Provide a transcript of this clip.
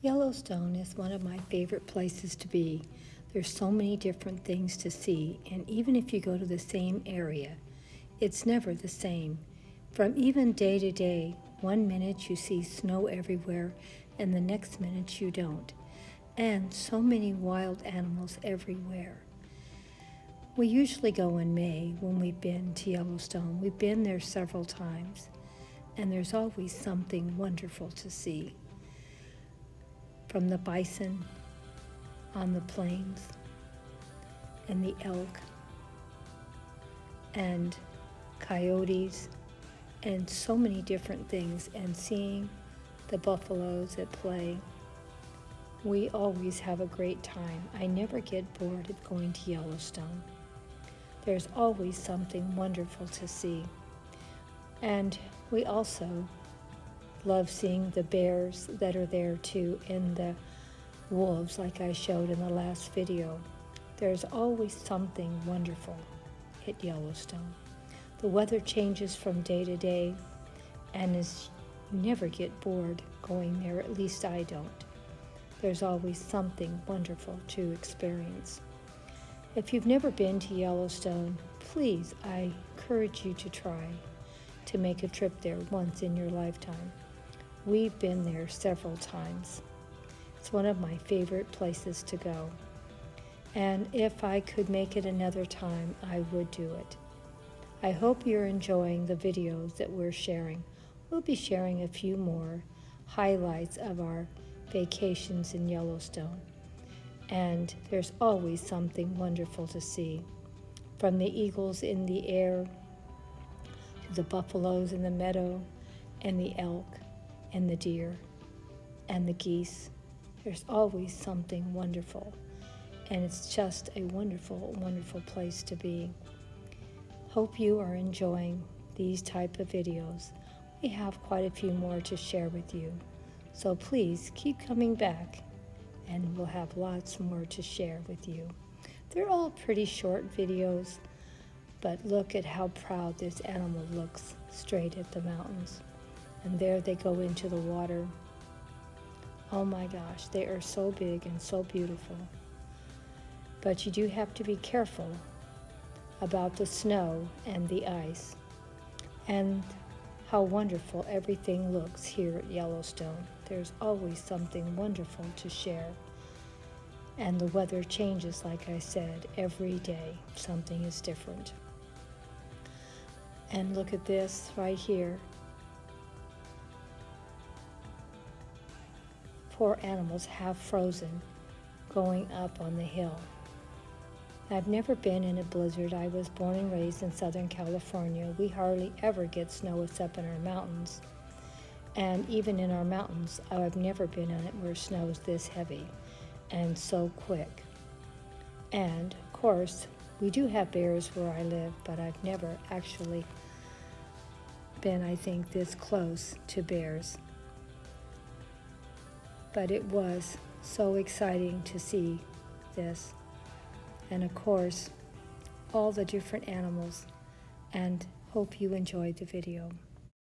Yellowstone is one of my favorite places to be. There's so many different things to see, and even if you go to the same area, it's never the same. From even day to day, one minute you see snow everywhere, and the next minute you don't. And so many wild animals everywhere. We usually go in May when we've been to Yellowstone. We've been there several times, and there's always something wonderful to see. From the bison on the plains, and the elk, and coyotes, and so many different things, and seeing the buffaloes at play. We always have a great time. I never get bored of going to Yellowstone. There's always something wonderful to see. And we also love seeing the bears that are there too, and the wolves like I showed in the last video. There's always something wonderful at Yellowstone. The weather changes from day to day, and you never get bored going there, at least I don't. There's always something wonderful to experience. If you've never been to Yellowstone, please, I encourage you to try to make a trip there once in your lifetime. We've been there several times. It's one of my favorite places to go. And if I could make it another time, I would do it. I hope you're enjoying the videos that we're sharing. We'll be sharing a few more highlights of our vacations in Yellowstone. And there's always something wonderful to see. From the eagles in the air, to the buffaloes in the meadow, and the elk, and the deer, and the geese. There's always something wonderful, and it's just a wonderful, wonderful place to be. Hope you are enjoying these type of videos. We have quite a few more to share with you, so please keep coming back, and we'll have lots more to share with you. They're all pretty short videos, but look at how proud this animal looks straight at the mountains. And there they go into the water. Oh my gosh, they are so big and so beautiful. But you do have to be careful about the snow and the ice, and how wonderful everything looks here at Yellowstone. There's always something wonderful to share. And the weather changes, like I said, every day. Something is different. And look at this right here. Poor animals half frozen going up on the hill. I've never been in a blizzard. I was born and raised in Southern California. We hardly ever get snow except in our mountains. And even in our mountains, I've never been in it where snow's this heavy and so quick. And of course, we do have bears where I live, but I've never actually been, I think, this close to bears. But it was so exciting to see this. And of course, all the different animals, and hope you enjoyed the video.